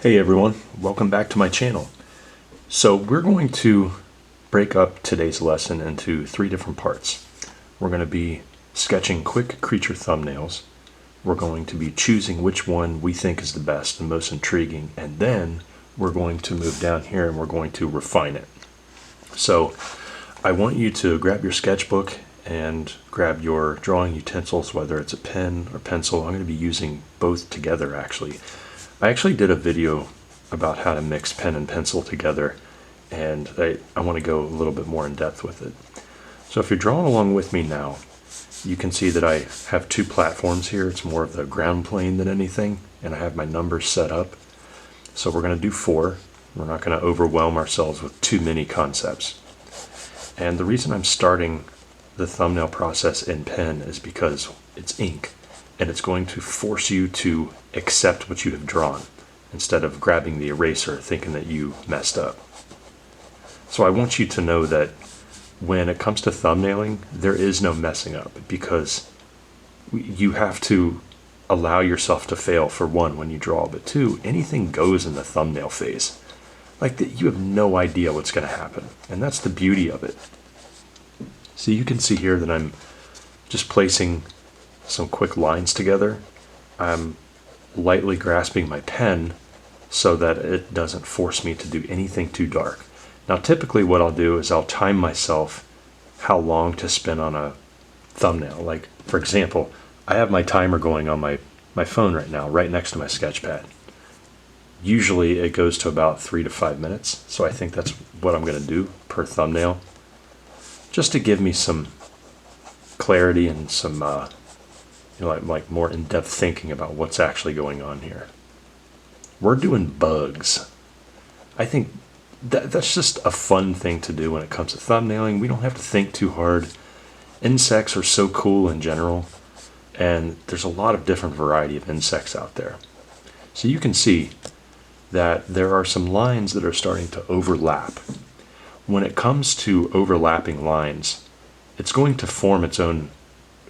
Hey everyone, welcome back to my channel. So we're going to break up today's lesson into 3 different parts. We're going to be sketching quick creature thumbnails. We're going to be choosing which one we think is the best and most intriguing, and then we're going to move down here and we're going to refine it. So I want you to grab your sketchbook and grab your drawing utensils, whether it's a pen or pencil. I'm going to be using both together actually. I actually did a video about how to mix pen and pencil together, and I want to go a little bit more in depth with it. So if you're drawing along with me now, you can see that I have 2 platforms here. It's more of the ground plane than anything, and I have my numbers set up. So we're going to do 4. We're not going to overwhelm ourselves with too many concepts. And the reason I'm starting the thumbnail process in pen is because it's ink, and it's going to force you to accept what you have drawn instead of grabbing the eraser thinking that you messed up. So I want you to know that when it comes to thumbnailing, there is no messing up, because you have to allow yourself to fail, for one, when you draw, but 2, anything goes in the thumbnail phase. Like that, you have no idea what's going to happen, and that's the beauty of it. So you can see here that I'm just placing some quick lines together. I'm lightly grasping my pen so that it doesn't force me to do anything too dark. Now typically what I'll do is I'll time myself how long to spend on a thumbnail. Like for example, I have my timer going on my phone right now, right next to my sketch pad. Usually it goes to about 3 to 5 minutes, so I think that's what I'm going to do per thumbnail, just to give me some clarity and some like more in-depth thinking about what's actually going on here. We're doing bugs. I think that's just a fun thing to do when it comes to thumbnailing. We don't have to think too hard. Insects are so cool in general, and there's a lot of different variety of insects out there. So you can see that there are some lines that are starting to overlap. When it comes to overlapping lines, it's going to form its own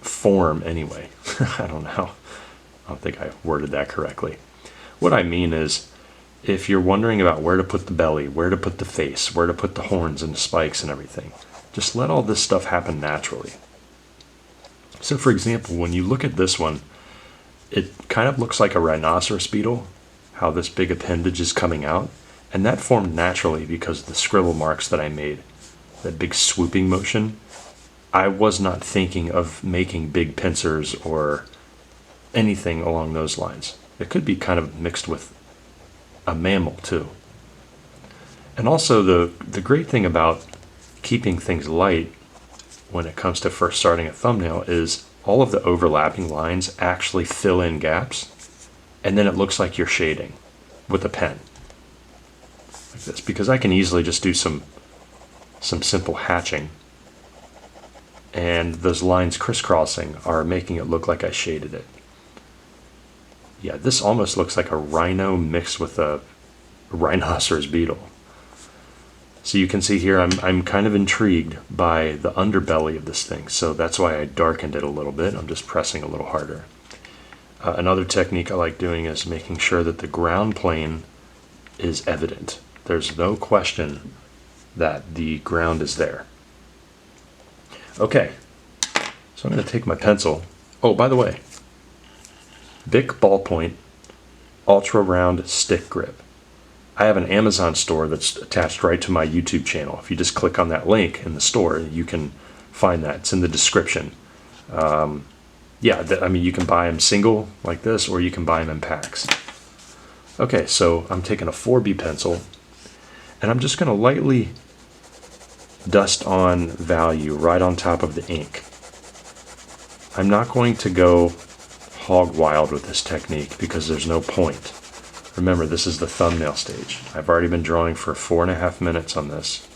form anyway. I don't think I worded that correctly. What I mean is, if you're wondering about where to put the belly, where to put the face, where to put the horns and the spikes and everything, just let all this stuff happen naturally. So for example, when you look at this one, it kind of looks like a rhinoceros beetle, how this big appendage is coming out, and that formed naturally because of the scribble marks that I made, that big swooping motion. I was not thinking of making big pincers or anything along those lines. It could be kind of mixed with a mammal too. And also the great thing about keeping things light when it comes to first starting a thumbnail is all of the overlapping lines actually fill in gaps, and then it looks like you're shading with a pen like this, because I can easily just do some simple hatching, and those lines crisscrossing are making it look like I shaded it. Yeah, this almost looks like a rhino mixed with a rhinoceros beetle. So you can see here I'm kind of intrigued by the underbelly of this thing, so that's why I darkened it a little bit. I'm just pressing a little harder. Another technique I like doing is making sure that the ground plane is evident. There's no question that the ground is there. Okay, so I'm going to take my pencil. Oh, by the way, Bic ballpoint ultra round stick grip. I have an Amazon store that's attached right to my YouTube channel. If you just click on that link in the store, you can find that. It's in the description. I mean, you can buy them single like this, or you can buy them in packs. Okay, so I'm taking a 4B pencil, and I'm just going to lightly dust on value right on top of the ink. I'm not going to go hog wild with this technique because there's no point. Remember, this is the thumbnail stage. I've already been drawing for 4.5 minutes on this.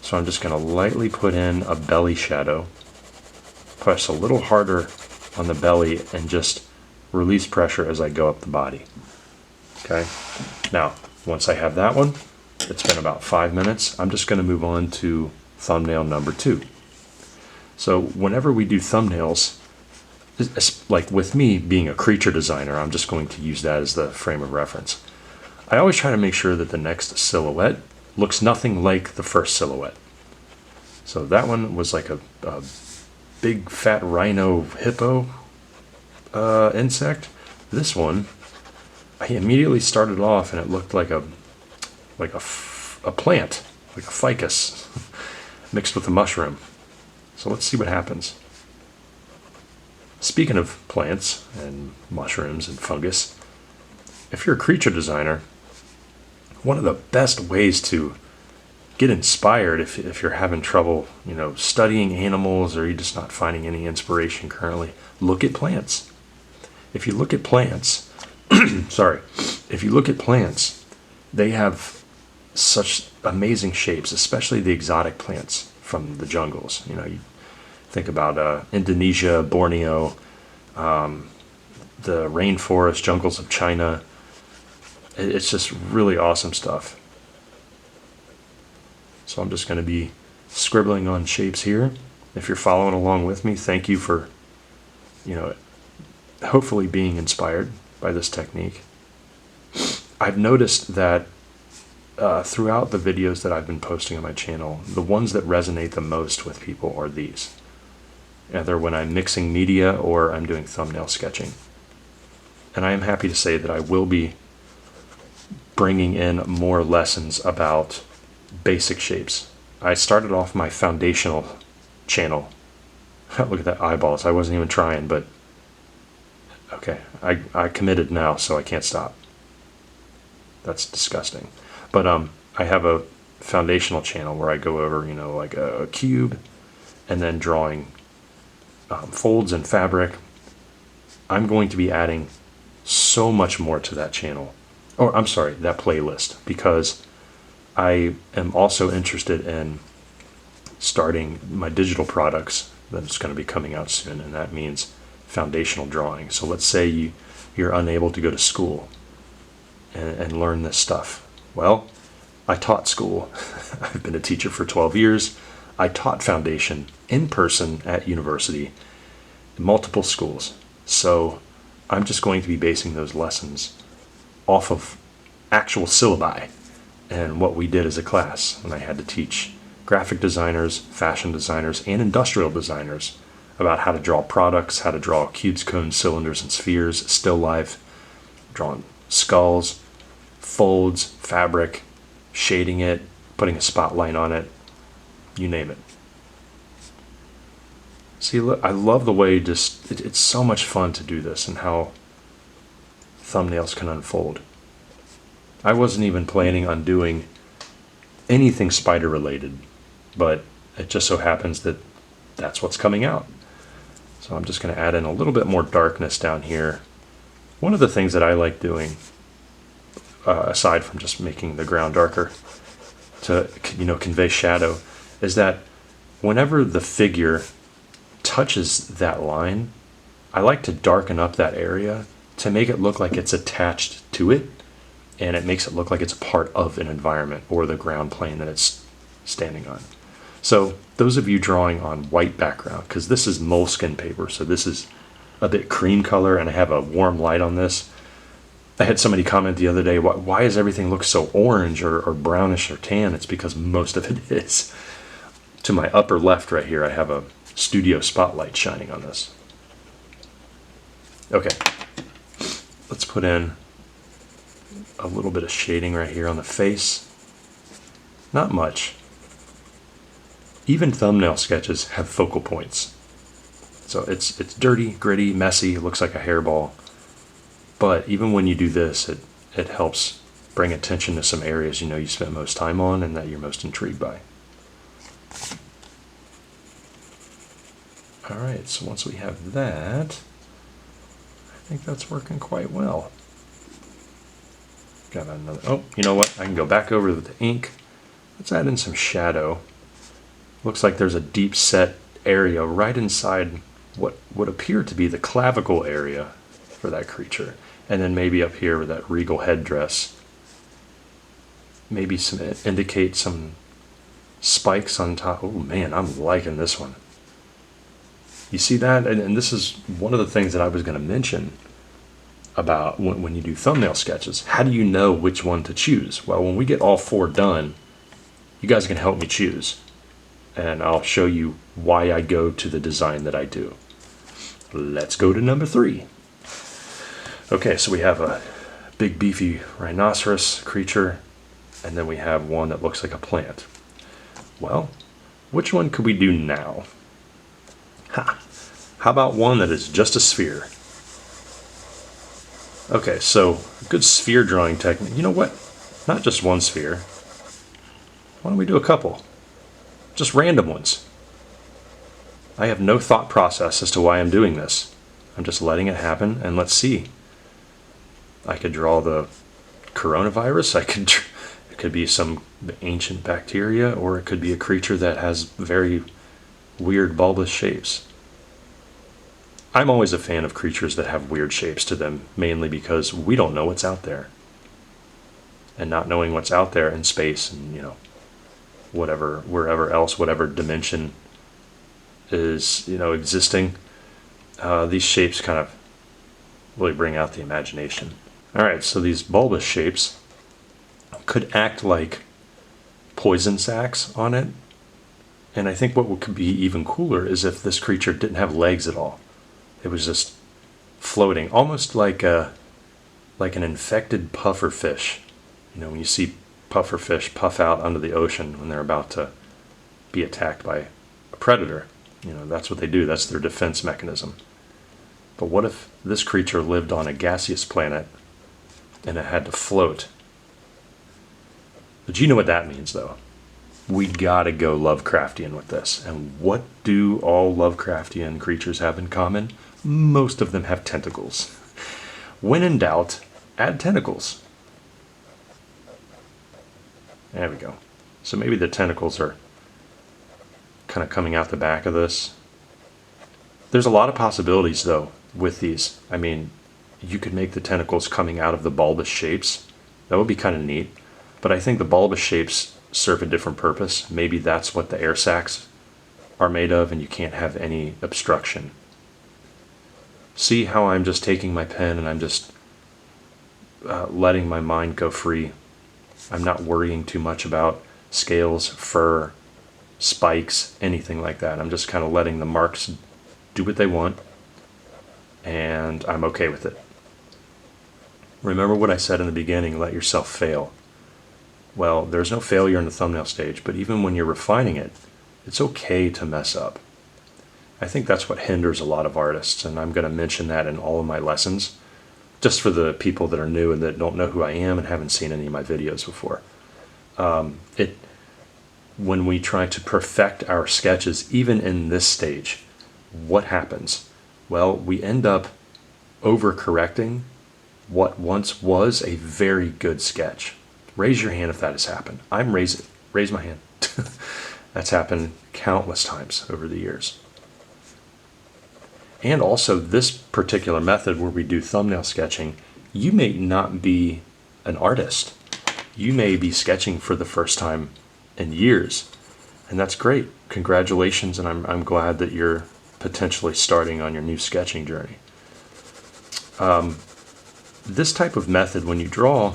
So I'm just going to lightly put in a belly shadow, press a little harder on the belly, and just release pressure as I go up the body. Okay, now once I have that one, it's been about 5 minutes, I'm just going to move on to thumbnail number 2. So whenever we do thumbnails, like with me being a creature designer, I'm just going to use that as the frame of reference. I always try to make sure that the next silhouette looks nothing like the first silhouette. So that one was like a big fat rhino hippo insect. This one, I immediately started off and it looked like a plant, like a ficus mixed with a mushroom. So let's see what happens. Speaking of plants and mushrooms and fungus, if you're a creature designer, one of the best ways to get inspired if you're having trouble, studying animals, or you're just not finding any inspiration currently, look at plants. If you look at plants, if you look at plants, they have such amazing shapes, especially the exotic plants from the jungles. You think about Indonesia, Borneo, the rainforest jungles of China. It's just really awesome stuff. So I'm just going to be scribbling on shapes here. If you're following along with me, thank you for, hopefully being inspired by this technique. I've noticed that throughout the videos that I've been posting on my channel, the ones that resonate the most with people are these. Either when I'm mixing media or I'm doing thumbnail sketching. And I am happy to say that I will be bringing in more lessons about basic shapes. I started off my foundational channel. Look at that eyeballs. I wasn't even trying, but okay. I committed now, so I can't stop. That's disgusting. But I have a foundational channel where I go over, like a cube and then drawing folds and fabric. I'm going to be adding so much more to that channel. Or I'm sorry, that playlist, because I am also interested in starting my digital products that's going to be coming out soon, and that means foundational drawing. So let's say you're unable to go to school and learn this stuff. Well, I taught school. I've been a teacher for 12 years. I taught foundation in person at university, multiple schools. So I'm just going to be basing those lessons off of actual syllabi and what we did as a class when I had to teach graphic designers, fashion designers, and industrial designers about how to draw products, how to draw cubes, cones, cylinders, and spheres, still life, drawing skulls, folds, fabric, shading it, putting a spotlight on it, you name it. See, look, I love the way it's so much fun to do this and how thumbnails can unfold. I wasn't even planning on doing anything spider related, but it just so happens that that's what's coming out. So I'm just going to add in a little bit more darkness down here. One of the things that I like doing, aside from just making the ground darker to convey shadow, is that whenever the figure touches that line, I like to darken up that area to make it look like it's attached to it, and it makes it look like it's a part of an environment or the ground plane that it's standing on. So those of you drawing on white background, because this is moleskin paper, so this is a bit cream color, and I have a warm light on this. I had somebody comment the other day, why does everything look so orange or brownish or tan? It's because most of it is. To my upper left right here, I have a studio spotlight shining on this. Okay, let's put in a little bit of shading right here on the face. Not much. Even thumbnail sketches have focal points. So it's dirty, gritty, messy, it looks like a hairball. But even when you do this, it helps bring attention to some areas you spent most time on and that you're most intrigued by. Alright, so once we have that, I think that's working quite well. Got another, oh, you know what? I can go back over with the ink. Let's add in some shadow. Looks like there's a deep set area right inside what would appear to be the clavicle area for that creature. And then maybe up here with that regal headdress. Maybe indicate some spikes on top. Oh man, I'm liking this one. You see that? And this is one of the things that I was going to mention about when you do thumbnail sketches. How do you know which one to choose? Well, when we get all 4 done, you guys can help me choose. And I'll show you why I go to the design that I do. Let's go to number 3. Okay, so we have a big beefy rhinoceros creature, and then we have one that looks like a plant. Well, which one could we do now? Ha! How about one that is just a sphere? Okay, so good sphere drawing technique. You know what? Not just one sphere. Why don't we do a couple? Just random ones. I have no thought process as to why I'm doing this. I'm just letting it happen, and let's see. I could draw the coronavirus. It could be some ancient bacteria, or it could be a creature that has very weird bulbous shapes. I'm always a fan of creatures that have weird shapes to them, mainly because we don't know what's out there. And not knowing what's out there in space and, wherever else, whatever dimension is, existing, these shapes kind of really bring out the imagination. All right, so these bulbous shapes could act like poison sacs on it. And I think what could be even cooler is if this creature didn't have legs at all. It was just floating, almost like an infected puffer fish. When you see puffer fish puff out under the ocean when they're about to be attacked by a predator. That's what they do. That's their defense mechanism. But what if this creature lived on a gaseous planet and it had to float? But you know what that means, though. We gotta go Lovecraftian with this. And what do all Lovecraftian creatures have in common? Most of them have tentacles. When in doubt, add tentacles. There we go. So maybe the tentacles are kind of coming out the back of this. There's a lot of possibilities, though, with these. I mean, you could make the tentacles coming out of the bulbous shapes. That would be kind of neat. But I think the bulbous shapes serve a different purpose. Maybe that's what the air sacs are made of, and you can't have any obstruction. See how I'm just taking my pen and I'm just letting my mind go free. I'm not worrying too much about scales, fur, spikes, anything like that. I'm just kind of letting the marks do what they want, and I'm okay with it. Remember what I said in the beginning, let yourself fail. Well, there's no failure in the thumbnail stage, but even when you're refining it, it's okay to mess up. I think that's what hinders a lot of artists, and I'm going to mention that in all of my lessons, just for the people that are new and that don't know who I am and haven't seen any of my videos before. When we try to perfect our sketches, even in this stage, what happens? Well, we end up overcorrecting what once was a very good sketch. Raise your hand if that has happened. Raise my hand. That's happened countless times over the years. And also this particular method where we do thumbnail sketching, you may not be an artist. You may be sketching for the first time in years, and that's great. Congratulations, and I'm glad that you're potentially starting on your new sketching journey. This type of method, when you draw,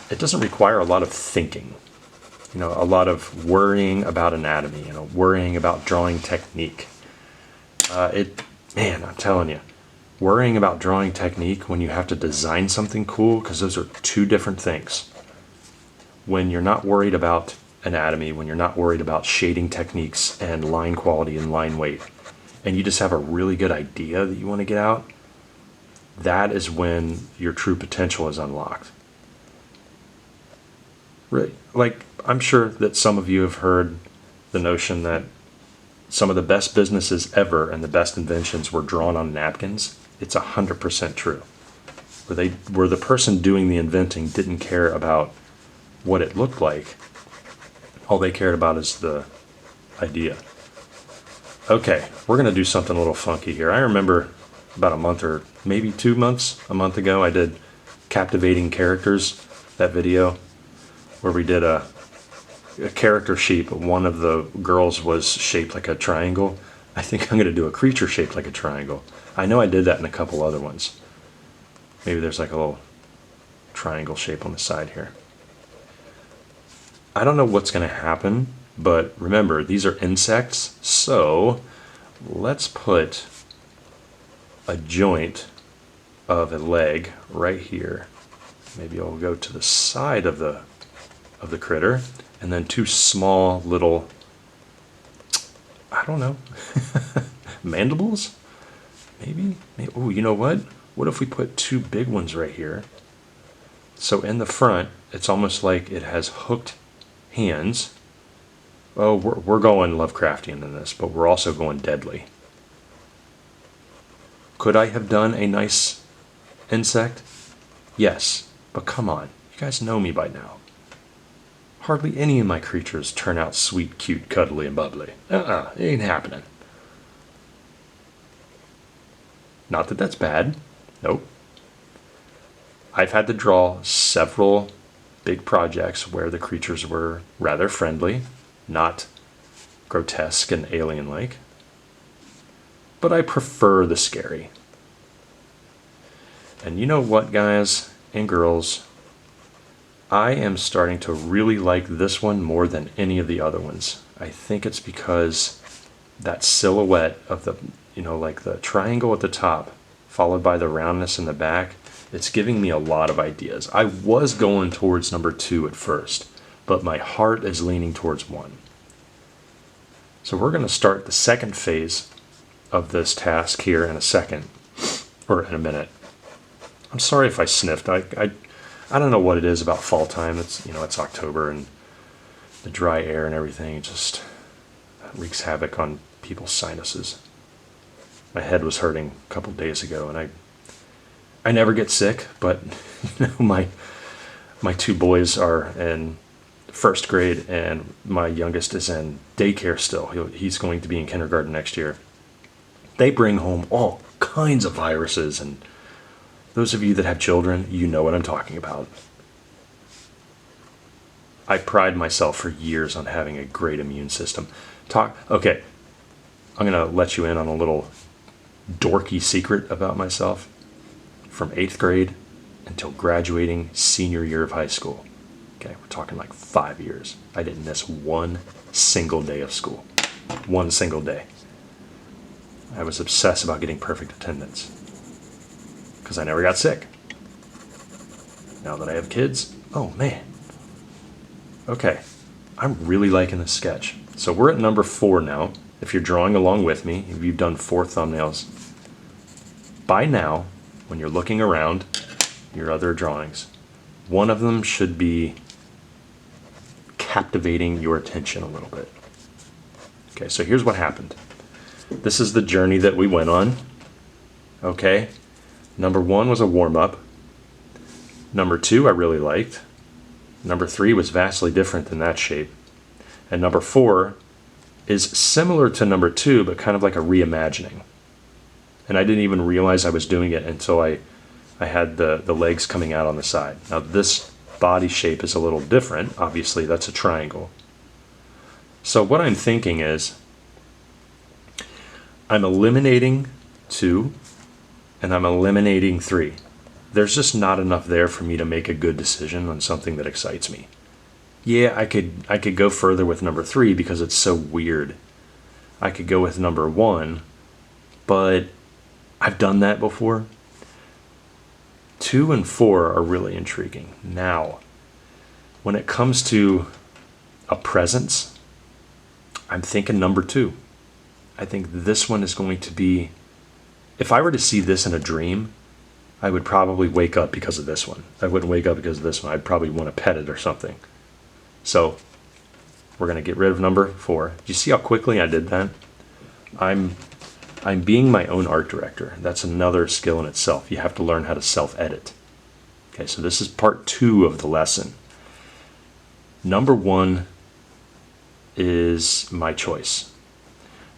it doesn't require a lot of thinking, a lot of worrying about anatomy, worrying about drawing technique. Man, I'm telling you, worrying about drawing technique when you have to design something cool, because those are two different things. When you're not worried about anatomy, when you're not worried about shading techniques and line quality and line weight, and you just have a really good idea that you want to get out, that is when your true potential is unlocked. Really, like, I'm sure that some of you have heard the notion that some of the best businesses ever and the best inventions were drawn on napkins. It's 100% true. Where the person doing the inventing didn't care about what it looked like. All they cared about is the idea. Okay, we're going to do something a little funky here. I remember about a month or maybe 2 months, a month ago, I did Captivating Characters, that video, where we did a character sheep. One of the girls was shaped like a triangle. I think I'm going to do a creature shaped like a triangle. I know I did that in a couple other ones. Maybe there's like a little triangle shape on the side here. I don't know what's going to happen, but remember, these are insects, so let's put a joint of a leg right here. Maybe I'll go to the side of the critter, and then two small little, I don't know, mandibles? Maybe? Oh, you know what? What if we put two big ones right here? So in the front, it's almost like it has hooked hands. Oh, we're going Lovecraftian in this, but we're also going deadly. Could I have done a nice insect? Yes, but come on, you guys know me by now. Hardly any of my creatures turn out sweet, cute, cuddly, and bubbly. It ain't happening. Not that that's bad. Nope. I've had to draw several big projects where the creatures were rather friendly, not grotesque and alien-like. But I prefer the scary. And you know what, guys and girls? I am starting to really like this one more than any of the other ones. I think it's because that silhouette of the, like the triangle at the top, followed by the roundness in the back, it's giving me a lot of ideas. I was going towards number 2 at first, but my heart is leaning towards 1. So we're going to start the second phase of this task here in a second, or in a minute. I'm sorry if I sniffed. I don't know what it is about fall time. It's it's October and the dry air and everything. It just wreaks havoc on people's sinuses. My head was hurting a couple days ago, and I never get sick, but my two boys are in first grade, and my youngest is in daycare still. He's going to be in kindergarten next year. They bring home all kinds of viruses, and those of you that have children, you know what I'm talking about. I pride myself for years on having a great immune system. Okay, I'm going to let you in on a little dorky secret about myself. From 8th grade until graduating senior year of high school. Okay, we're talking like 5 years. I didn't miss one single day of school. One single day. I was obsessed about getting perfect attendance because I never got sick. Now that I have kids, oh man. Okay, I'm really liking this sketch. So we're at number 4 now. If you're drawing along with me, if you've done 4 thumbnails, by now, when you're looking around your other drawings, one of them should be captivating your attention a little bit. Okay, so here's what happened. This is the journey that we went on. Okay, number 1 was a warm-up. Number 2 I really liked. Number 3 was vastly different than that shape. And number 4 is similar to number 2, but kind of like a reimagining. And I didn't even realize I was doing it until I had the legs coming out on the side. Now this body shape is a little different. Obviously, that's a triangle. So what I'm thinking is I'm eliminating 2 and I'm eliminating 3. There's just not enough there for me to make a good decision on something that excites me. Yeah, I could go further with number 3 because it's so weird. I could go with number 1, but I've done that before. 2 and 4 are really intriguing. Now, when it comes to a presence, I'm thinking number 2. I think this one is going to be, if I were to see this in a dream, I would probably wake up because of this one. I wouldn't wake up because of this one. I'd probably want to pet it or something. So we're going to get rid of number 4. Do you see how quickly I did that? I'm being my own art director. That's another skill in itself. You have to learn how to self-edit. Okay, so this is part 2 of the lesson. Number 1 is my choice.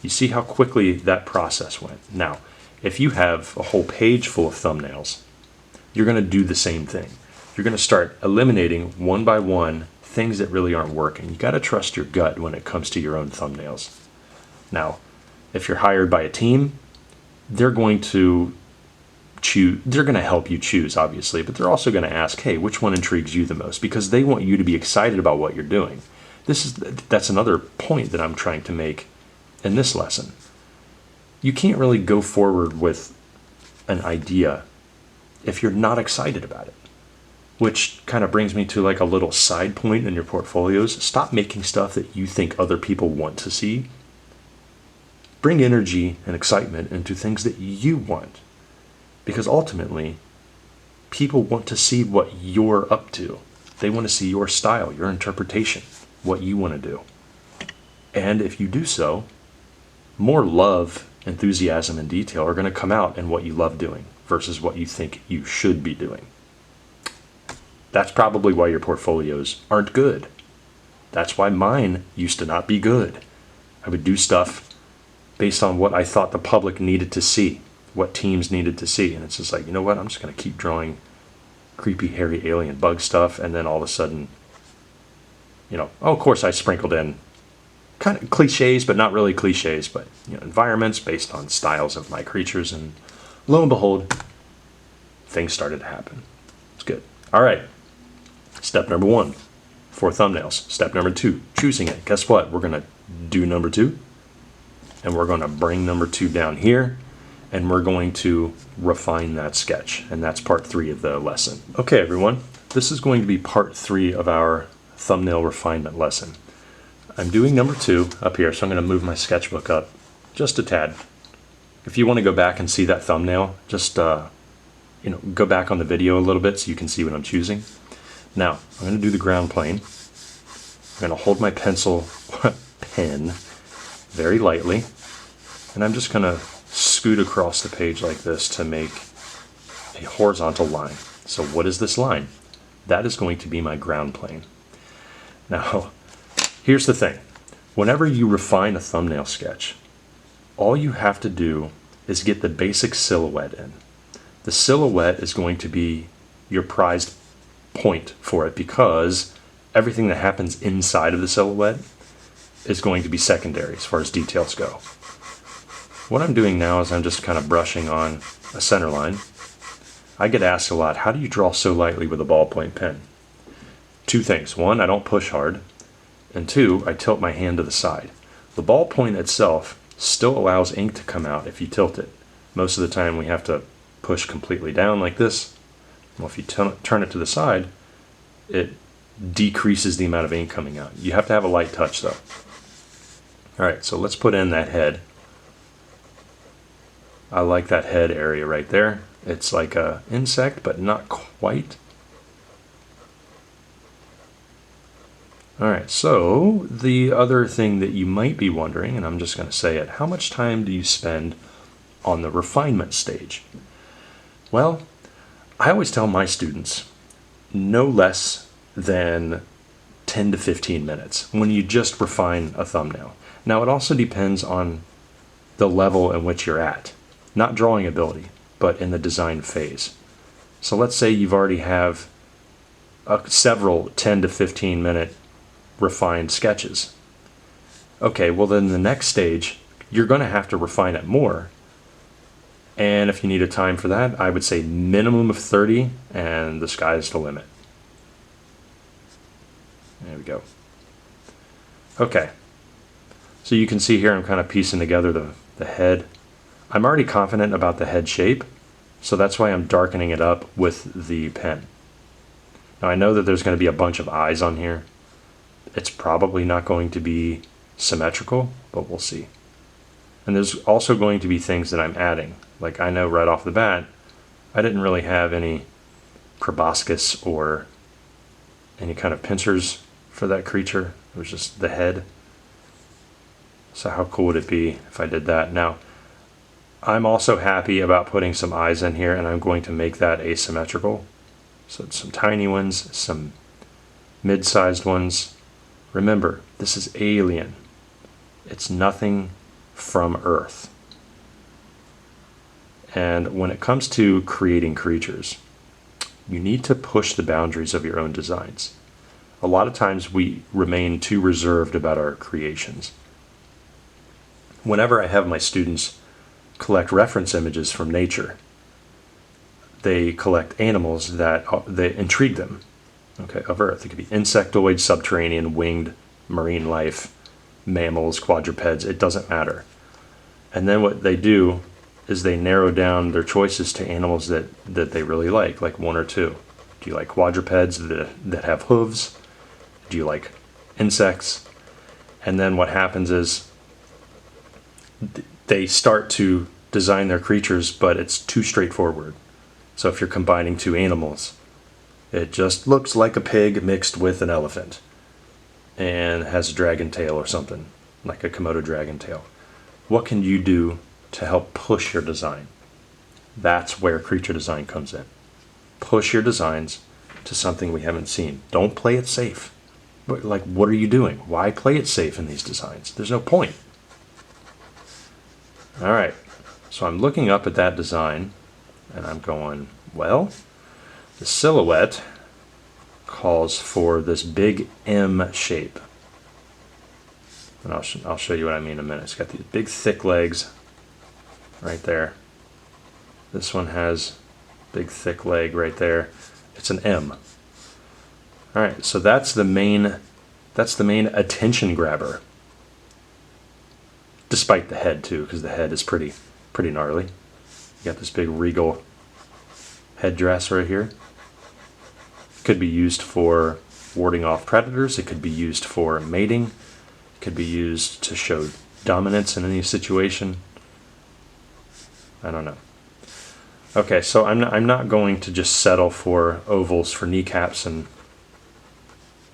You see how quickly that process went. Now, if you have a whole page full of thumbnails, you're going to do the same thing. You're going to start eliminating one by one things that really aren't working. You got to trust your gut when it comes to your own thumbnails. Now, if you're hired by a team, they're going to they're going to help you choose, obviously, but they're also going to ask, hey, which one intrigues you the most? Because they want you to be excited about what you're doing. That's another point that I'm trying to make in this lesson. You can't really go forward with an idea if you're not excited about it. Which kind of brings me to like a little side point in your portfolios. Stop making stuff that you think other people want to see. Bring energy and excitement into things that you want. Because ultimately, people want to see what you're up to. They want to see your style, your interpretation, what you want to do. And if you do so, more love, enthusiasm, and detail are going to come out in what you love doing versus what you think you should be doing. That's probably why your portfolios aren't good. That's why mine used to not be good. I would do stuff based on what I thought the public needed to see, what teams needed to see. And it's just like, you know what? I'm just going to keep drawing creepy, hairy alien bug stuff. And then all of a sudden, of course I sprinkled in kind of cliches, but not really cliches, but environments based on styles of my creatures. And lo and behold, things started to happen. It's good. All right. Step number 1, for thumbnails. Step number 2, choosing it. Guess what? We're going to do number 2, and we're going to bring number 2 down here, and we're going to refine that sketch, and that's part 3 of the lesson. Okay, everyone, this is going to be part 3 of our thumbnail refinement lesson. I'm doing number 2 up here, so I'm going to move my sketchbook up just a tad. If you want to go back and see that thumbnail, just go back on the video a little bit so you can see what I'm choosing. Now, I'm going to do the ground plane. I'm going to hold my pen very lightly, and I'm just going to scoot across the page like this to make a horizontal line. So what is this line? That is going to be my ground plane. Now, here's the thing. Whenever you refine a thumbnail sketch, all you have to do is get the basic silhouette in. The silhouette is going to be your prized point for it because everything that happens inside of the silhouette is going to be secondary as far as details go. What I'm doing now is I'm just kind of brushing on a center line. I get asked a lot, how do you draw so lightly with a ballpoint pen? 2 things. 1, I don't push hard, and 2, I tilt my hand to the side. The ballpoint itself still allows ink to come out if you tilt it. Most of the time we have to push completely down like this. Well, if you turn it to the side, it decreases the amount of ink coming out. You have to have a light touch though. All right, so let's put in that head. I like that head area right there. It's like an insect, but not quite. All right, so the other thing that you might be wondering, and I'm just going to say it, how much time do you spend on the refinement stage? Well, I always tell my students no less than 10 to 15 minutes when you just refine a thumbnail. Now, it also depends on the level in which you're at, not drawing ability, but in the design phase. So let's say you've already have several 10 to 15 minute refined sketches. Okay, well then the next stage, you're going to have to refine it more. And if you need a time for that, I would say minimum of 30, and the sky's the limit. There we go. Okay. So you can see here I'm kind of piecing together the head. I'm already confident about the head shape, so that's why I'm darkening it up with the pen. Now I know that there's going to be a bunch of eyes on here. It's probably not going to be symmetrical, but we'll see. And there's also going to be things that I'm adding. Like I know right off the bat, I didn't really have any proboscis or any kind of pincers for that creature. It was just the head. So how cool would it be if I did that? Now, I'm also happy about putting some eyes in here, and I'm going to make that asymmetrical. So some tiny ones, some mid-sized ones. Remember, this is alien. It's nothing from Earth. And when it comes to creating creatures, you need to push the boundaries of your own designs. A lot of times we remain too reserved about our creations. Whenever I have my students collect reference images from nature, they collect animals that intrigue them, okay, of Earth. It could be insectoid, subterranean, winged, marine life, mammals, quadrupeds, it doesn't matter. And then what they do is they narrow down their choices to animals that they really like one or two. Do you like quadrupeds that have hooves? Do you like insects? And then what happens is they start to design their creatures, but it's too straightforward. So if you're combining two animals, it just looks like a pig mixed with an elephant and has a dragon tail or something, like a Komodo dragon tail. What can you do to help push your design? That's where creature design comes in. Push your designs to something we haven't seen. Don't play it safe. Like, what are you doing? Why play it safe in these designs? There's no point. All right, so I'm looking up at that design and I'm going, well, the silhouette calls for this big M shape. And I'll show you what I mean in a minute. It's got these big thick legs right there. This one has big thick leg right there. It's an M. All right, so that's the main attention grabber. Despite the head too, because the head is pretty gnarly. You got this big regal headdress right here. Could be used for warding off predators. It could be used for mating. It could be used to show dominance in any situation. I don't know. Okay, so I'm not going to just settle for ovals for kneecaps and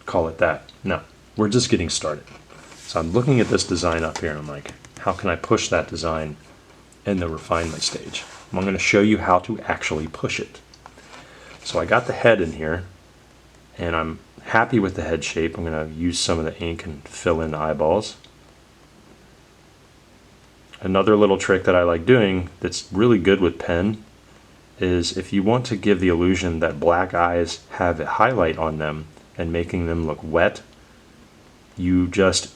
call it that. No, we're just getting started. So I'm looking at this design up here and I'm like, how can I push that design in the refinement stage? I'm going to show you how to actually push it. So I got the head in here and I'm happy with the head shape. I'm going to use some of the ink and fill in the eyeballs. Another little trick that I like doing that's really good with pen is if you want to give the illusion that black eyes have a highlight on them and making them look wet, you just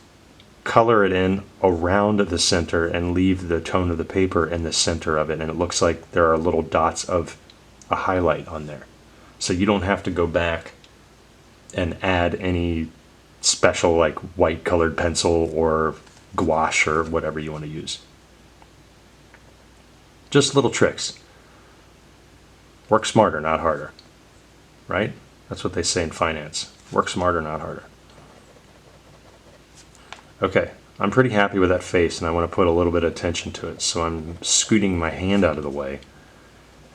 color it in around the center and leave the tone of the paper in the center of it, and it looks like there are little dots of a highlight on there. So you don't have to go back and add any special like white colored pencil or gouache or whatever you want to use. Just little tricks. Work smarter, not harder. Right? That's what they say in finance. Work smarter, not harder. Okay, I'm pretty happy with that face and I want to put a little bit of attention to it. So I'm scooting my hand out of the way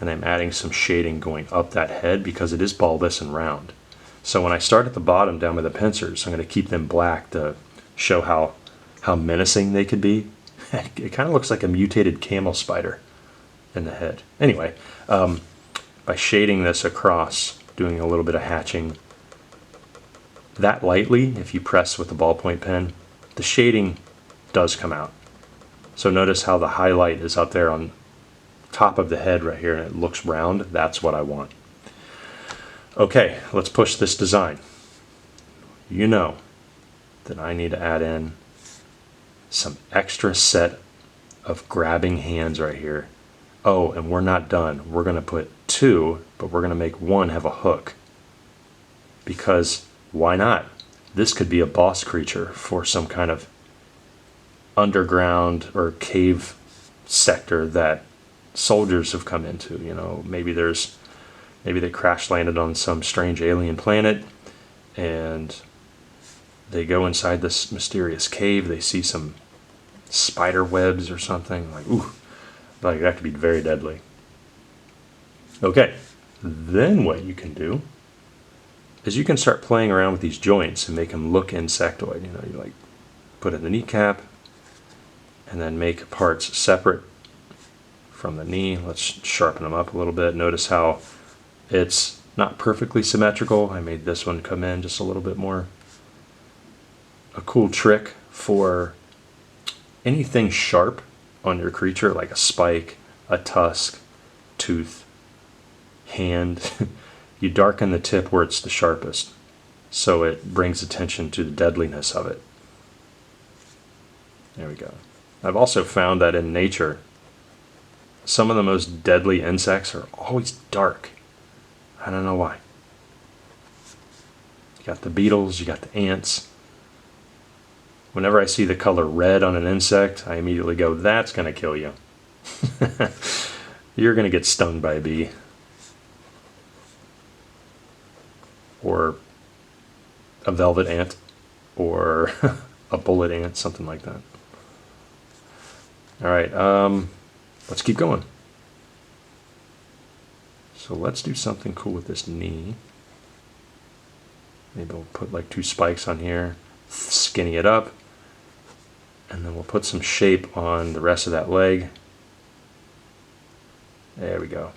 and I'm adding some shading going up that head because it is bulbous and round. So when I start at the bottom down by the pincers, I'm going to keep them black to show how menacing they could be. It kind of looks like a mutated camel spider in the head. Anyway, by shading this across, doing a little bit of hatching, that lightly, if you press with the ballpoint pen, the shading does come out. So notice how the highlight is up there on top of the head right here and it looks round. That's what I want. Okay, let's push this design. You know that I need to add in some extra set of grabbing hands right here. Oh, and we're not done. We're going to put two, but we're going to make one have a hook. Because why not? This could be a boss creature for some kind of underground or cave sector that soldiers have come into. You know, maybe they crash landed on some strange alien planet and they go inside this mysterious cave. They see some spider webs or something. Like, ooh, like that could be very deadly. Okay, then what you can do is you can start playing around with these joints and make them look insectoid. You know, you like put in the kneecap and then make parts separate from the knee. Let's sharpen them up a little bit. Notice how it's not perfectly symmetrical. I made this one come in just a little bit more. A cool trick for anything sharp on your creature, like a spike, a tusk, tooth, hand, you darken the tip where it's the sharpest, so it brings attention to the deadliness of it. There we go. I've also found that in nature, some of the most deadly insects are always dark. I don't know why. You got the beetles, you got the ants. Whenever I see the color red on an insect, I immediately go, that's going to kill you. You're going to get stung by a bee. Or a velvet ant. Or a bullet ant, something like that. Alright, let's keep going. So let's do something cool with this knee. Maybe we'll put like 2 spikes on here, skinny it up, and then we'll put some shape on the rest of that leg. There we go.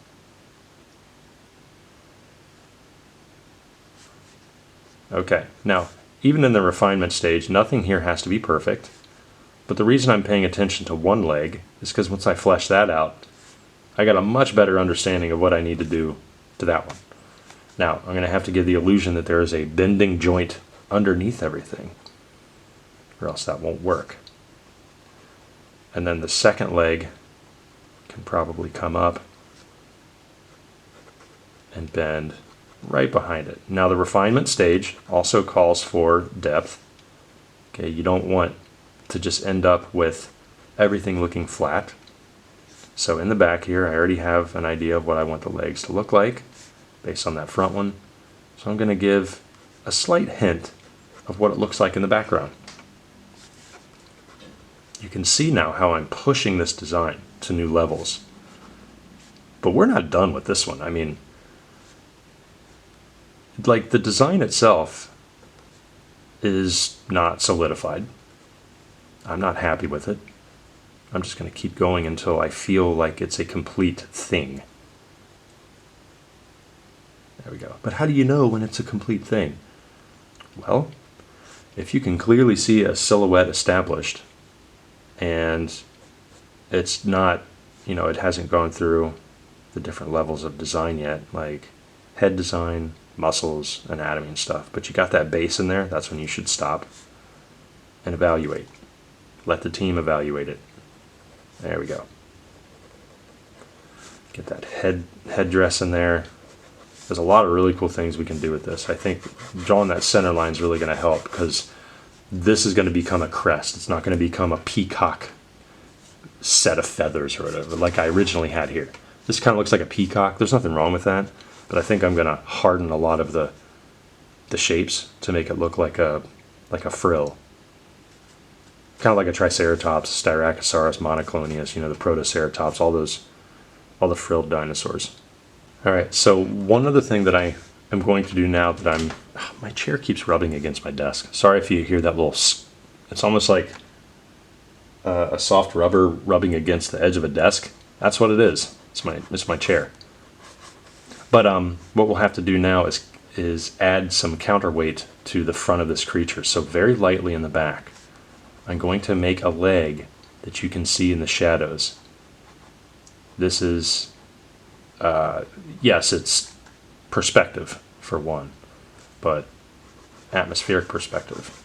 Okay, now, even in the refinement stage, nothing here has to be perfect. But the reason I'm paying attention to one leg is because once I flesh that out, I got a much better understanding of what I need to do to that one. Now, I'm going to have to give the illusion that there is a bending joint underneath everything, or else that won't work. And then the second leg can probably come up and bend right behind it. Now, the refinement stage also calls for depth. Okay, you don't want to just end up with everything looking flat. So in the back here, I already have an idea of what I want the legs to look like based on that front one. So I'm going to give a slight hint of what it looks like in the background. You can see now how I'm pushing this design to new levels. But we're not done with this one. I mean, like, the design itself is not solidified. I'm not happy with it. I'm just going to keep going until I feel like it's a complete thing. There we go. But how do you know when it's a complete thing? Well, if you can clearly see a silhouette established and it's not, you know, it hasn't gone through the different levels of design yet, like head design, muscles, anatomy and stuff, but you got that base in there, that's when you should stop and evaluate. Let the team evaluate it. There we go. Get that headdress in there. There's a lot of really cool things we can do with this. I think drawing that center line is really going to help, because this is going to become a crest. It's not going to become a peacock set of feathers or whatever like I originally had here. This kind of looks like a peacock. There's nothing wrong with that, but I think I'm going to harden a lot of the shapes to make it look like a frill. Kind of like a Triceratops, Styracosaurus, Monoclonius, you know, the Protoceratops, all the frilled dinosaurs. All right, so one other thing that I am going to do now that my chair keeps rubbing against my desk. Sorry if you hear that little, it's almost like a soft rubber rubbing against the edge of a desk. That's what it is. It's my chair. But what we'll have to do now is add some counterweight to the front of this creature. So very lightly in the back, I'm going to make a leg that you can see in the shadows. This is, yes, it's perspective for one, but atmospheric perspective.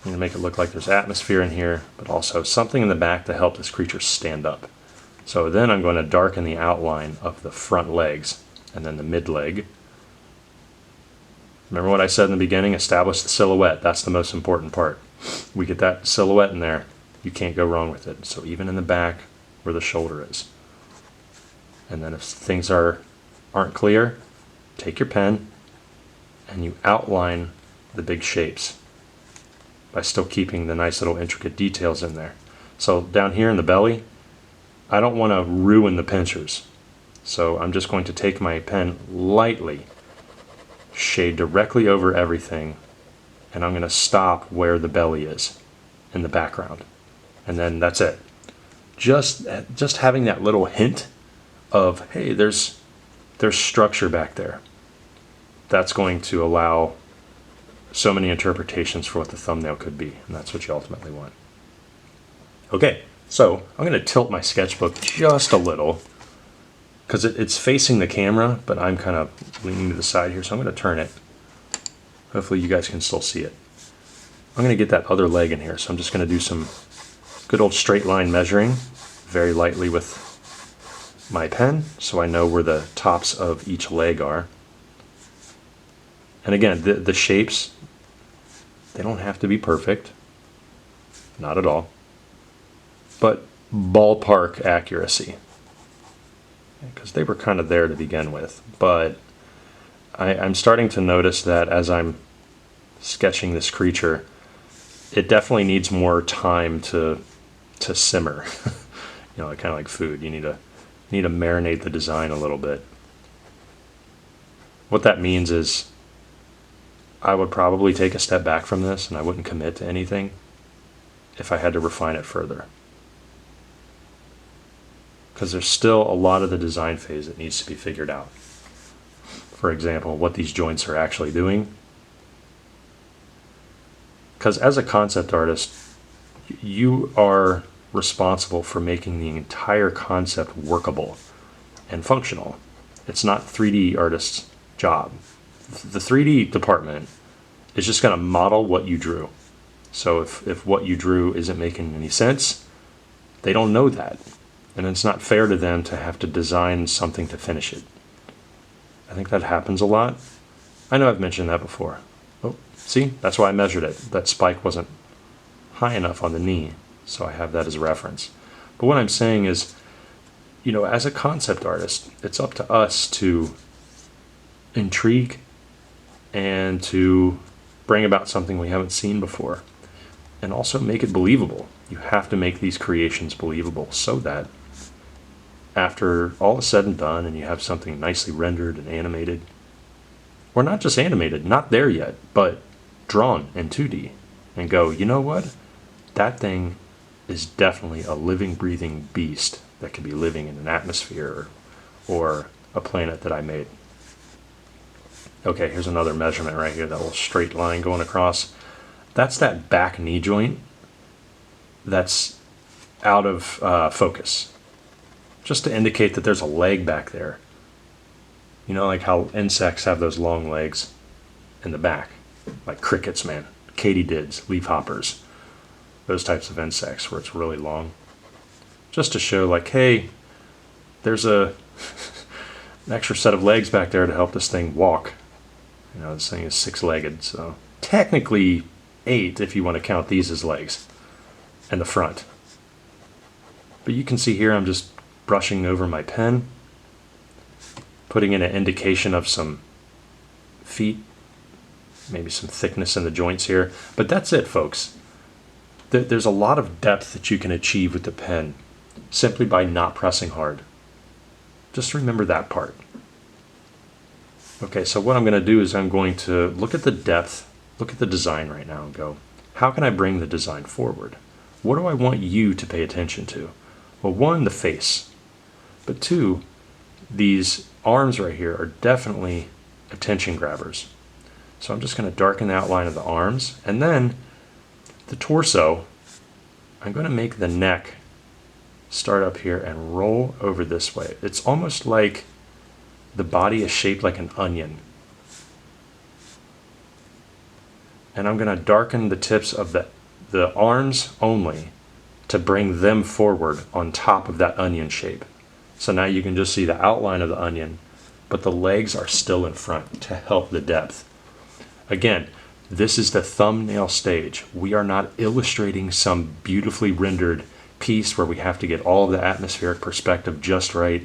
I'm going to make it look like there's atmosphere in here, but also something in the back to help this creature stand up. So then I'm going to darken the outline of the front legs and then the mid leg. Remember what I said in the beginning? Establish the silhouette. That's the most important part. We get that silhouette in there, you can't go wrong with it. So even in the back where the shoulder is. And then if things aren't clear, take your pen and you outline the big shapes by still keeping the nice little intricate details in there. So down here in the belly, I don't want to ruin the pinchers. So I'm just going to take my pen lightly, shade directly over everything, and I'm going to stop where the belly is in the background. And then that's it. Just having that little hint of, hey, there's structure back there. That's going to allow so many interpretations for what the thumbnail could be, and that's what you ultimately want. Okay, so I'm going to tilt my sketchbook just a little because it's facing the camera, but I'm kind of leaning to the side here, so I'm going to turn it. Hopefully you guys can still see it. I'm going to get that other leg in here, so I'm just going to do some good old straight line measuring very lightly with my pen so I know where the tops of each leg are. And again, the shapes, they don't have to be perfect. Not at all. But ballpark accuracy. Because they were kind of there to begin with. But I'm starting to notice that as I'm sketching this creature, it definitely needs more time to simmer. You know, kind of like food. You need to marinate the design a little bit. What that means is I would probably take a step back from this and I wouldn't commit to anything if I had to refine it further. Because there's still a lot of the design phase that needs to be figured out. For example, what these joints are actually doing. Because as a concept artist, you are responsible for making the entire concept workable and functional. It's not 3D artist's job. The 3D department is just going to model what you drew. So if what you drew isn't making any sense, they don't know that. And it's not fair to them to have to design something to finish it. I think that happens a lot. I know I've mentioned that before. Oh, see, that's why I measured it. That spike wasn't high enough on the knee, so I have that as a reference. But what I'm saying is, you know, as a concept artist, it's up to us to intrigue and to bring about something we haven't seen before, and also make it believable. You have to make these creations believable so that after all is said and done and you have something nicely rendered and animated, or not just animated, not there yet, but drawn in 2D, and go, you know what? That thing is definitely a living, breathing beast that could be living in an atmosphere or a planet that I made. Okay, here's another measurement right here, that little straight line going across. That's that back knee joint that's out of focus. Just to indicate that there's a leg back there. You know, like how insects have those long legs in the back. Like crickets, man. Katydids, leafhoppers. Those types of insects where it's really long. Just to show like, hey, there's an extra set of legs back there to help this thing walk. You know, this thing is 6-legged, so technically 8 if you want to count these as legs. And the front. But you can see here I'm just brushing over my pen, putting in an indication of some feet, maybe some thickness in the joints here. But that's it, folks. There's a lot of depth that you can achieve with the pen simply by not pressing hard. Just remember that part. Okay, so what I'm going to do is I'm going to look at the depth, look at the design right now and go, how can I bring the design forward? What do I want you to pay attention to? Well, 1, the face. But 2, these arms right here are definitely attention grabbers. So I'm just going to darken the outline of the arms. And then the torso, I'm going to make the neck start up here and roll over this way. It's almost like the body is shaped like an onion. And I'm going to darken the tips of the arms only to bring them forward on top of that onion shape. So now you can just see the outline of the onion, but the legs are still in front to help the depth. Again, this is the thumbnail stage. We are not illustrating some beautifully rendered piece where we have to get all of the atmospheric perspective just right,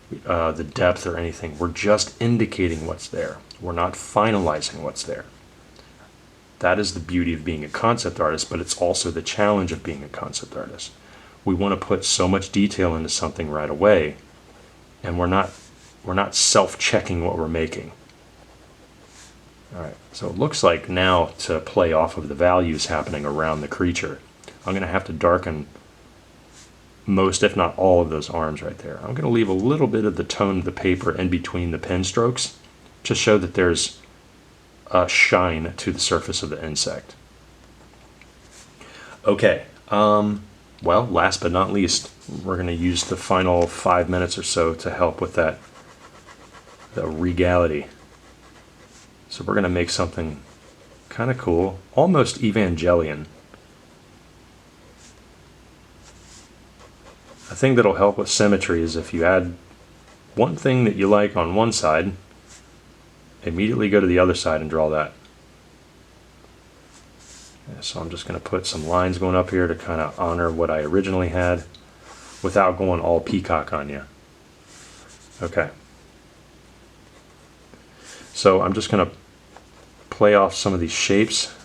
the depth or anything. We're just indicating what's there. We're not finalizing what's there. That is the beauty of being a concept artist, but it's also the challenge of being a concept artist. We want to put so much detail into something right away, and we're not self-checking what we're making. All right, so it looks like now to play off of the values happening around the creature, I'm going to have to darken most, if not all, of those arms right there. I'm going to leave a little bit of the tone of the paper in between the pen strokes to show that there's a shine to the surface of the insect. Okay, well, last but not least, we're going to use the final 5 minutes or so to help with the regality. So we're going to make something kind of cool, almost Evangelion. a thing that'll help with symmetry is if you add one thing that you like on one side, immediately go to the other side and draw that. So I'm just going to put some lines going up here to kind of honor what I originally had without going all peacock on you. Okay. So I'm just going to play off some of these shapes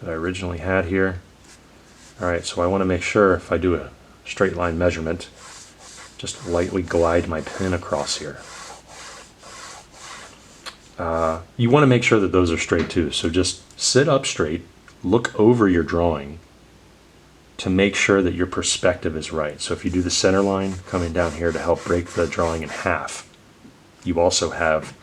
that I originally had here. Alright, so I want to make sure if I do a straight line measurement, just lightly glide my pen across here. You want to make sure that those are straight too, so just sit up straight, look over your drawing to make sure that your perspective is right. So if you do the center line coming down here to help break the drawing in half, you also have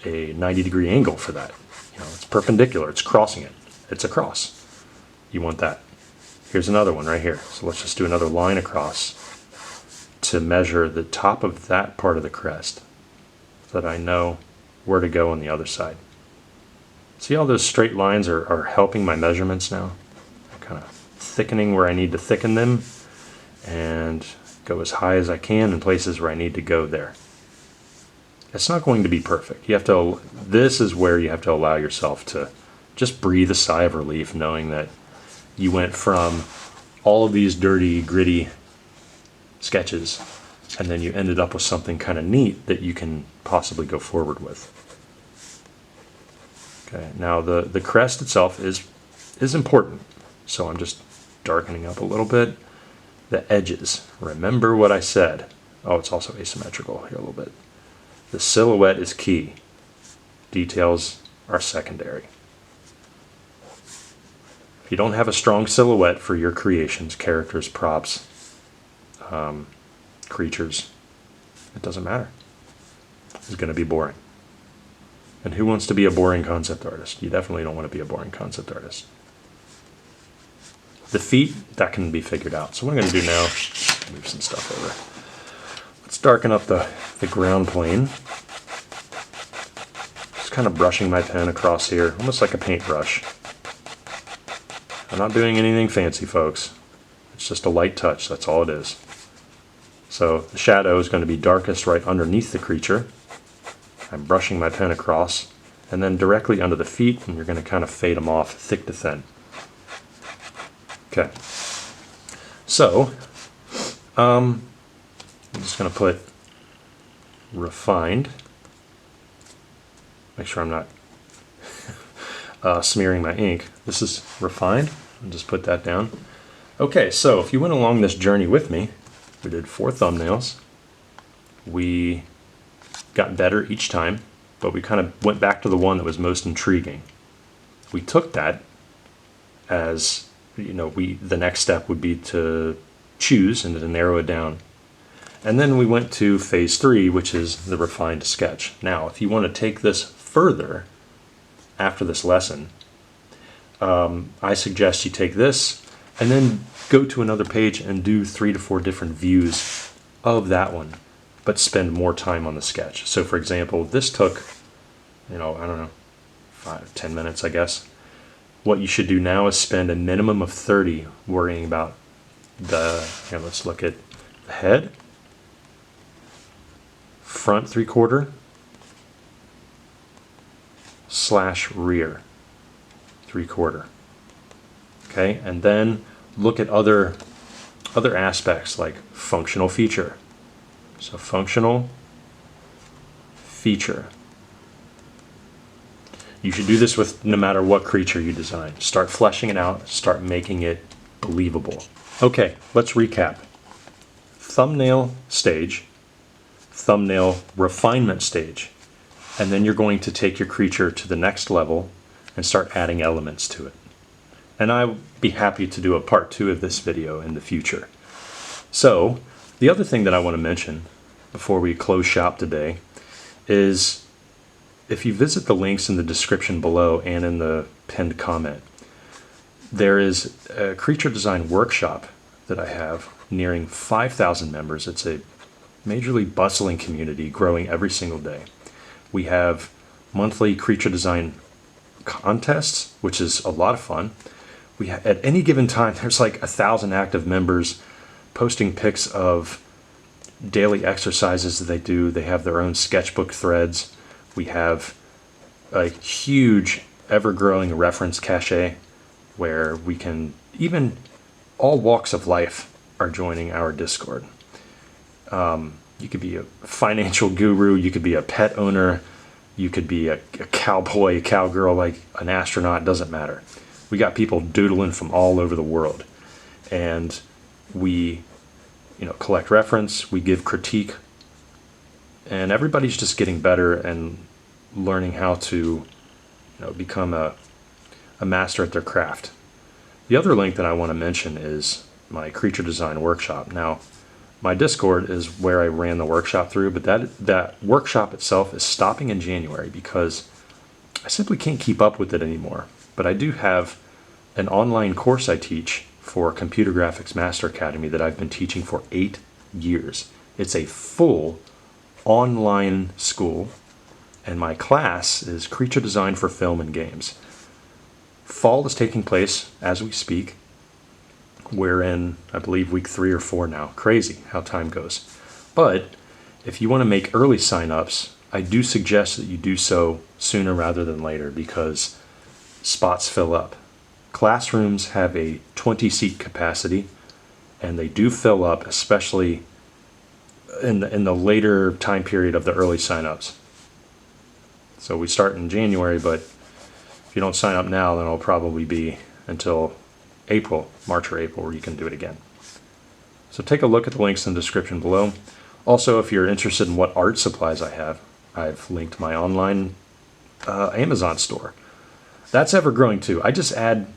a 90-degree angle for that. You know, it's perpendicular, it's crossing it. It's a cross. You want that. Here's another one right here. So let's just do another line across to measure the top of that part of the crest so that I know where to go on the other side. See how those straight lines are helping my measurements now? I'm kind of thickening where I need to thicken them and go as high as I can in places where I need to go there. It's not going to be perfect. You have to. This is where you have to allow yourself to just breathe a sigh of relief, knowing that you went from all of these dirty, gritty sketches, and then you ended up with something kind of neat that you can possibly go forward with. Okay, now the crest itself is important, so I'm just darkening up a little bit. The edges, remember what I said. Oh, it's also asymmetrical here a little bit. The silhouette is key. Details are secondary. If you don't have a strong silhouette for your creations, characters, props, creatures, it doesn't matter. It's going to be boring. And who wants to be a boring concept artist? You definitely don't want to be a boring concept artist. The feet, that can be figured out. So what I'm going to do now, move some stuff over. Let's darken up the ground plane. Just kind of brushing my pen across here, almost like a paintbrush. I'm not doing anything fancy, folks. It's just a light touch, that's all it is. So the shadow is going to be darkest right underneath the creature. I'm brushing my pen across, and then directly under the feet, and you're going to kind of fade them off thick to thin. Okay. So, I'm just going to put refined. Make sure I'm not smearing my ink. This is refined. I'll just put that down. Okay, so if you went along this journey with me, we did 4 thumbnails. We got better each time, but we kind of went back to the one that was most intriguing. We took that as, you know, the next step would be to choose and to narrow it down. And then we went to phase 3, which is the refined sketch. Now, if you want to take this further after this lesson, I suggest you take this and then go to another page and do 3 to 4 different views of that one, but spend more time on the sketch. So for example, this took, you know, I don't know, 5-10 minutes, I guess. What you should do now is spend a minimum of 30 worrying about here, let's look at the head, front 3/4, / rear 3/4. Okay, and then look at other aspects like functional feature. So functional feature. You should do this with no matter what creature you design. Start fleshing it out, start making it believable. Okay, let's recap. Thumbnail stage, thumbnail refinement stage, and then you're going to take your creature to the next level and start adding elements to it. And I'll be happy to do a part 2 of this video in the future. So, the other thing that I want to mention before we close shop today is if you visit the links in the description below and in the pinned comment, there is a creature design workshop that I have nearing 5,000 members. It's a majorly bustling community growing every single day. We have monthly creature design contests, which is a lot of fun. at any given time, there's like 1,000 active members posting pics of daily exercises that they do. They have their own sketchbook threads. We have a huge, ever-growing reference cache where we can, even all walks of life are joining our Discord. You could be a financial guru, you could be a pet owner, you could be a cowboy, a cowgirl, like an astronaut, doesn't matter. We got people doodling from all over the world. And we, collect reference, we give critique, and everybody's just getting better and learning how to, become a master at their craft. The other link that I want to mention is my creature design workshop. Now, my Discord is where I ran the workshop through, but that workshop itself is stopping in January because I simply can't keep up with it anymore. But I do have an online course I teach for Computer Graphics Master Academy that I've been teaching for 8 years. It's a full online school, and my class is Creature Design for Film and Games. Fall is taking place as we speak. We're in, I believe, week 3 or 4 now. Crazy how time goes. But if you want to make early sign-ups, I do suggest that you do so sooner rather than later because spots fill up. Classrooms have a 20-seat capacity, and they do fill up, especially in the later time period of the early sign-ups. So we start in January, but if you don't sign up now, then it'll probably be until March or April, where you can do it again. So take a look at the links in the description below. Also, if you're interested in what art supplies I have, I've linked my online Amazon store. That's ever growing too. I just add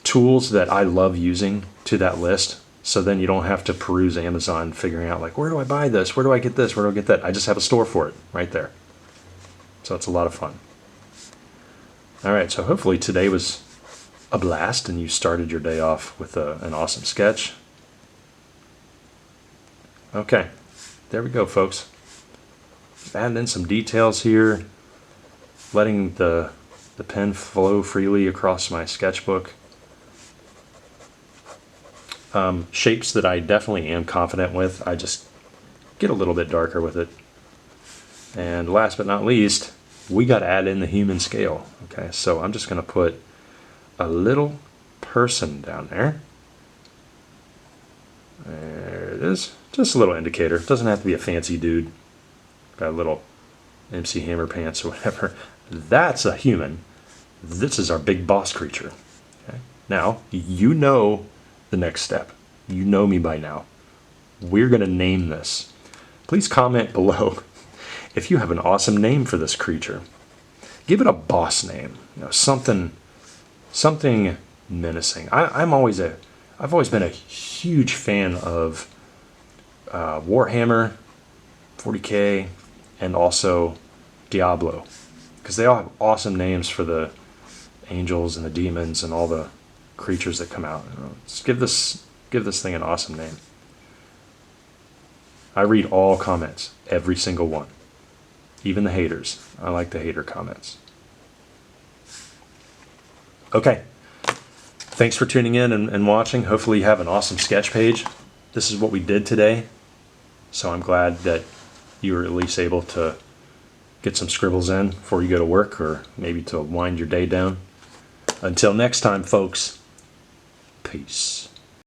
tools that I love using to that list, so then you don't have to peruse Amazon figuring out like, where do I buy this? Where do I get this? Where do I get that? I just have a store for it right there. So it's a lot of fun. All right, so hopefully today was a blast and you started your day off with an awesome sketch. Okay, there we go, folks. Adding in some details here, letting the pen flow freely across my sketchbook. Shapes that I definitely am confident with, I just get a little bit darker with it. And last but not least, we got to add in the human scale. Okay, so I'm just going to put a little person down there. There it is. Just a little indicator. It doesn't have to be a fancy dude. Got a little MC Hammer pants or whatever. That's a human. This is our big boss creature. Okay. Now, you know the next step. You know me by now. We're going to name this. Please comment below if you have an awesome name for this creature. Give it a boss name. Something menacing. I've always been a huge fan of Warhammer 40K and also Diablo, because they all have awesome names for the angels and the demons and all the creatures that come out. Just give this thing an awesome name. I read all comments, every single one, even the haters. I like the hater comments. Okay, thanks for tuning in and watching. Hopefully you have an awesome sketch page. This is what we did today, so I'm glad that you were at least able to get some scribbles in before you go to work, or maybe to wind your day down. Until next time, folks, peace.